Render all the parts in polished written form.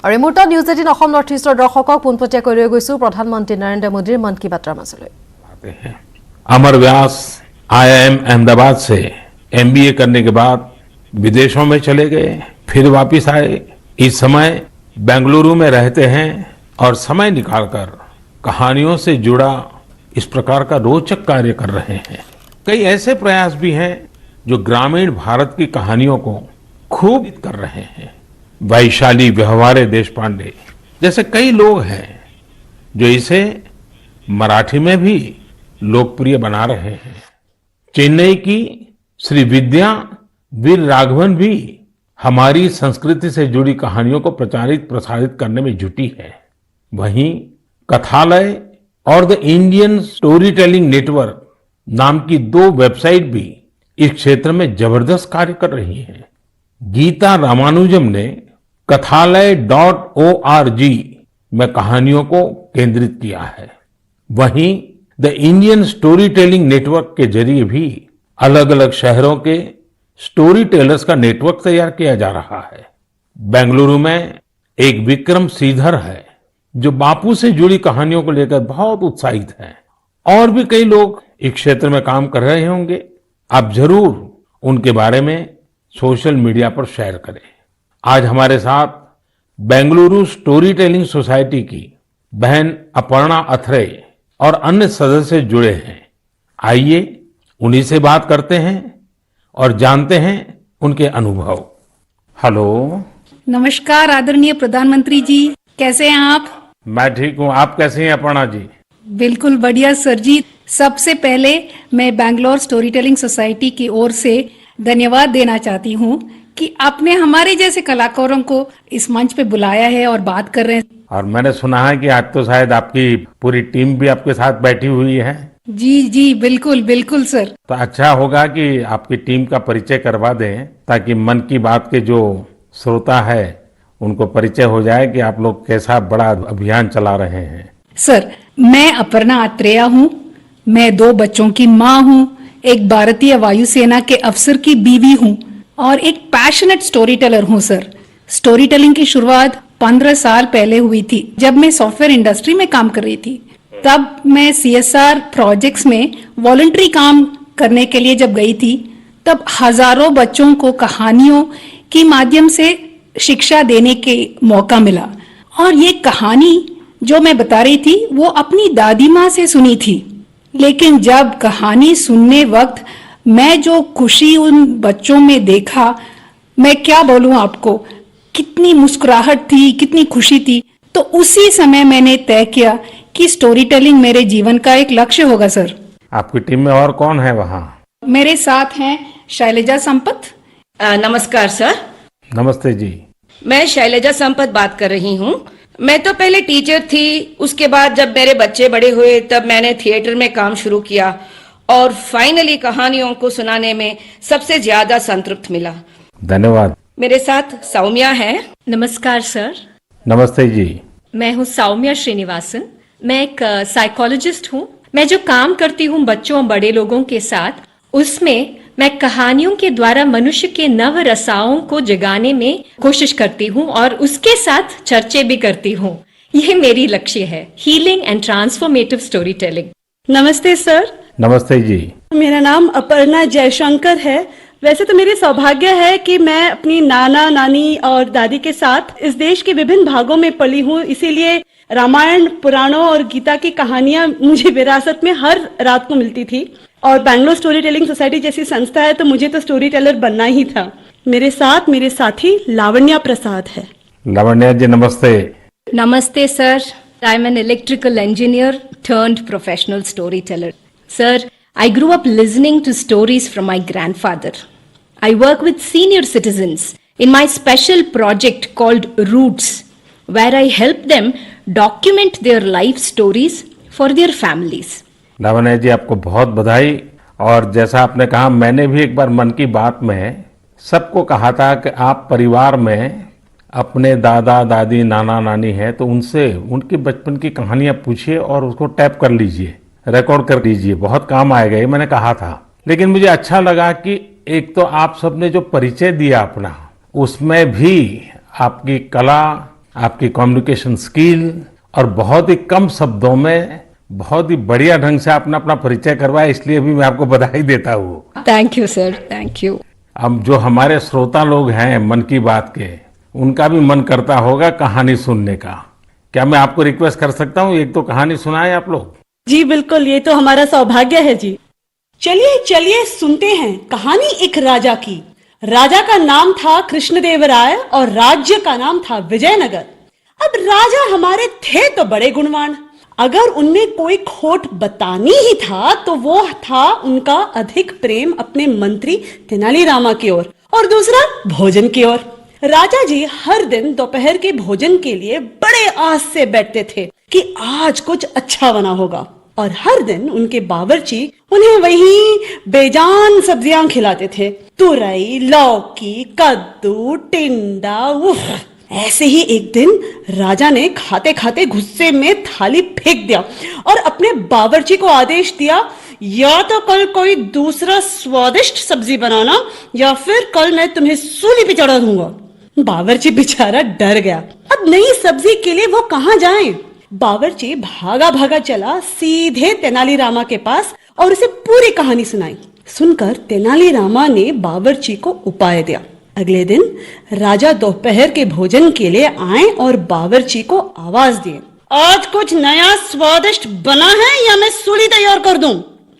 আৰু এই মুহূৰ্তত নিউজ 18 অসম নৰ্থ ইষ্টৰ দৰ্শকক পোনপটীয়াকৈ লৈ গৈছো প্ৰধানমন্ত্ৰী নৰেন্দ্ৰ মোদীৰ মন কি বাতৰ মাজলৈ। अमर व्यास IIM अहमदाबाद से MBA करने के बाद विदेशों में चले गए, फिर वापस आए। इस समय बेंगलुरु में रहते हैं और समय निकालकर कहानियों से जुड़ा इस प्रकार का रोचक कार्य कर रहे हैं। कई ऐसे प्रयास भी हैं जो ग्रामीण भारत की कहानियों को खूब कर रहे हैं। वैशाली व्यवहारे देशपांडे जैसे कई लोग हैं जो इसे मराठी में भी लोकप्रिय बना रहे हैं। चेन्नई की श्री विद्या वीर राघवन भी हमारी संस्कृति से जुड़ी कहानियों को प्रचारित प्रसारित करने में जुटी है। वहीं कथालय और the Indian story telling network नाम की 2 वेबसाइट भी इस क्षेत्र में जबरदस्त कार्य कर रही हैं। गीता रामानुजम ने kathalaya.org में कहानियों को केंद्रित किया है। वहीं the Indian story telling network के जरिए भी अलग अलग शहरों के स्टोरी टेलर्स का नेटवर्क तैयार किया जा रहा है। बेंगलुरु में एक विक्रम श्रीधर है जो बापू से जुड़ी कहानियों को लेकर बहुत उत्साहित है। और भी कई लोग इस क्षेत्र में काम कर रहे होंगे। आप जरूर उनके बारे में सोशल मीडिया पर शेयर करें। आज हमारे साथ बेंगलुरु स्टोरी टेलिंग सोसाइटी की बहन अपर्णा अथरे और अन्य सदस्य जुड़े हैं। आइए उन्हीं से बात करते हैं और जानते हैं उनके अनुभव। हेलो, नमस्कार आदरणीय प्रधानमंत्री जी, कैसे हैं आप? मैं ठीक हूँ, आप कैसे हैं अपर्णा जी? बिल्कुल बढ़िया सर जी। सबसे पहले मैं बैंगलोर स्टोरी टेलिंग सोसाइटी की ओर से धन्यवाद देना चाहती हूँ कि आपने हमारे जैसे कलाकारों को इस मंच पे बुलाया है और बात कर रहे हैं। और मैंने सुना है कि आज तो शायद आपकी पूरी टीम भी आपके साथ बैठी हुई है। जी जी बिल्कुल बिल्कुल सर। तो अच्छा होगा कि आपकी टीम का परिचय करवा दें ताकि मन की बात के जो श्रोता है उनको परिचय हो जाए कि आप लोग कैसा बड़ा अभियान चला रहे हैं। सर, मैं अपर्णा अत्रेया हूँ। मैं 2 बच्चों की माँ हूँ, एक भारतीय वायुसेना के अफसर की बीवी हूँ और एक पैशनेट स्टोरी टेलर हूँ सर। स्टोरी टेलिंग की शुरुआत 15 साल पहले हुई थी जब मैं सॉफ्टवेयर इंडस्ट्री में काम कर रही थी। तब मैं CSR प्रोजेक्ट्स में वॉलंटरी काम करने के लिए जब गई थी तब हजारों बच्चों को कहानियों के माध्यम से शिक्षा देने के मौका मिला। और ये कहानी जो मैं बता रही थी वो अपनी दादी माँ से सुनी थी। लेकिन जब कहानी सुनने वक्त मैं जो खुशी उन बच्चों में देखा, मैं क्या बोलूं आपको, कितनी मुस्कुराहट थी, कितनी खुशी थी। तो उसी समय मैंने तय किया कि स्टोरी टेलिंग मेरे जीवन का एक लक्ष्य होगा सर। आपकी टीम में और कौन है वहाँ? मेरे साथ हैं शैलजा संपत। नमस्कार सर। नमस्ते जी। मैं शैलजा संपत बात कर रही हूँ। मैं तो पहले टीचर थी, उसके बाद जब मेरे बच्चे बड़े हुए तब मैंने थिएटर में काम शुरू किया और फाइनली कहानियों को सुनाने में सबसे ज्यादा संतृप्त मिला। धन्यवाद। मेरे साथ सौम्या है। नमस्कार सर। नमस्ते जी। मैं हूँ सौम्या श्रीनिवासन। मैं एक साइकोलॉजिस्ट हूँ। मैं जो काम करती हूँ बच्चों और बड़े लोगों के साथ, उसमें मैं कहानियों के द्वारा मनुष्य के नव रसाओं को जगाने में कोशिश करती हूँ और उसके साथ चर्चे भी करती हूँ। ये मेरी लक्ष्य है, healing and transformative story telling. नमस्ते सर। नमस्ते जी। मेरा नाम अपर्णा जयशंकर है। वैसे तो मेरी सौभाग्य है कि मैं अपनी नाना नानी और दादी के साथ इस देश के विभिन्न भागों में पली हूँ, इसीलिए रामायण, पुराणों और गीता की कहानियां मुझे विरासत में हर रात को मिलती थी। और बैंगलोर स्टोरी टेलिंग सोसाइटी जैसी संस्था है तो मुझे तो स्टोरी टेलर बनना ही था। मेरे साथ मेरे साथी लावण्या प्रसाद है। लावण्या जी नमस्ते। नमस्ते sir. I am an electrical engineer turned professional storyteller. Sir, I grew up listening to stories from my grandfather. I work with senior citizens in my special project called Roots, where I help them document their life stories for their families. Lavanya ji आपको बहुत बधाई। और जैसा आपने कहा, मैंने भी एक बार मन की बात में सबको कहा था कि आप परिवार में अपने दादा दादी नाना नानी है तो उनसे उनके बचपन की कहानियां पूछिए और उसको टैप कर लीजिए, रिकॉर्ड कर लीजिए, बहुत काम आएगा, ये मैंने कहा था। लेकिन मुझे अच्छा लगा कि एक तो आप सबने जो परिचय दिया अपना, उसमें भी आपकी कला आपकी कम्युनिकेशन स्किल और बहुत ही कम शब्दों में बहुत ही बढ़िया ढंग से आपने अपना परिचय करवाया, इसलिए भी मैं आपको बधाई देता हूँ। Thank you, sir. Thank you. अब जो हमारे श्रोता लोग हैं मन की बात के, उनका भी मन करता होगा कहानी सुनने का। क्या मैं आपको रिक्वेस्ट कर सकता हूँ, एक तो कहानी सुनाएं आप लोग? जी बिल्कुल, ये तो हमारा सौभाग्य है जी। चलिए चलिए सुनते हैं कहानी एक राजा की। राजा का नाम था कृष्णदेवराय और राज्य का नाम था विजयनगर। अब राजा हमारे थे तो बड़े गुणवान, अगर उनमें कोई खोट बतानी ही था तो वो था उनका अधिक प्रेम अपने मंत्री तेनालीरामा की ओर और दूसरा भोजन की ओर। राजा जी हर दिन दोपहर के भोजन के लिए बड़े आस से बैठते थे कि आज कुछ अच्छा बना होगा, और हर दिन उनके बावर्ची उन्हें वही बेजान सब्जियां खिलाते थे। तुरई, लौकी, कद्दू, टिंडा, उफ। ऐसे ही एक दिन राजा ने खाते खाते गुस्से में थाली फेंक दिया और अपने बावर्ची को आदेश दिया, या तो कल कोई दूसरा स्वादिष्ट सब्जी बनाना या फिर कल मैं तुम्हें सूली पे चढ़ा दूंगा। बावर्ची बेचारा डर गया। अब नई सब्जी के लिए वो कहाँ जाए? बावर्ची भागा भागा चला सीधे तेनालीरामा के पास और उसे पूरी कहानी सुनाई। सुनकर तेनालीरामा ने बावर्ची को उपाय दिया। अगले दिन राजा दोपहर के भोजन के लिए आए और बावर्ची को आवाज दिए, आज कुछ नया स्वादिष्ट बना है या मैं सूली तैयार कर दूं?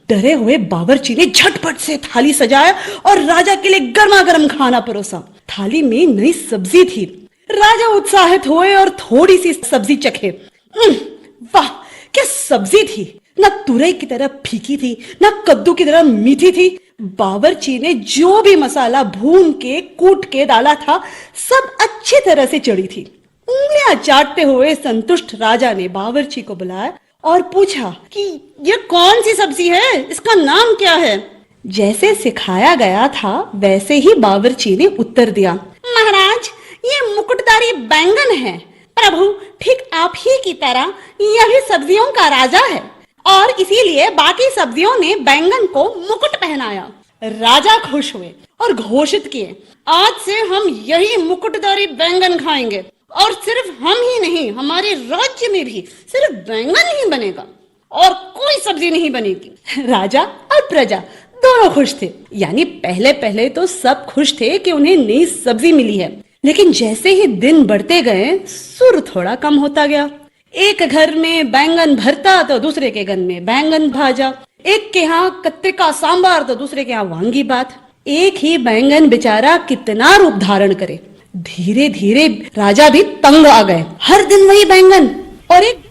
डरे हुए बावर्ची ने झटपट से थाली सजाया और राजा के लिए गर्मा गर्म खाना परोसा। थाली में नई सब्जी थी। राजा उत्साहित हुए और थोड़ी सी सब्जी चखे। वाह, क्या सब्जी थी! ना तुरई की तरह फीकी थी, ना कद्दू की तरह मीठी थी। बावर्ची ने जो भी मसाला भून के कूट के डाला था सब अच्छी तरह से चढ़ी थी। उंगलियां चाटते हुए संतुष्ट राजा ने बावर्ची को बुलाया और पूछा कि ये कौन सी सब्जी है, इसका नाम क्या है? जैसे सिखाया गया था वैसे ही बावर्ची ने उत्तर दिया, महाराज ये मुकुटधारी बैंगन है। प्रभु, ठीक आप ही की तरह यह भी सब्जियों का राजा है और इसीलिए बाकी सब्जियों ने बैंगन को मुकुट पहनाया। राजा खुश हुए और घोषित किए, आज से हम यही मुकुटधारी बैंगन खाएंगे और सिर्फ हम ही नहीं, हमारे राज्य में भी सिर्फ बैंगन ही बनेगा और कोई सब्जी नहीं बनेगी। राजा और प्रजा दोनों खुश थे। यानी पहले पहले तो सब खुश थे कि उन्हें नई सब्जी मिली है, लेकिन जैसे ही दिन बढ़ते गए सुर थोड़ा कम होता गया। एक घर में बैंगन भरता तो दूसरे के घर में बैंगन भाजा, एक के यहाँ कत्ते का सांबार तो दूसरे के यहाँ वांगी बात। एक ही बैंगन बेचारा कितना रूप धारण करे। धीरे धीरे राजा भी तंग आ गए। हर दिन वही बैंगन और एक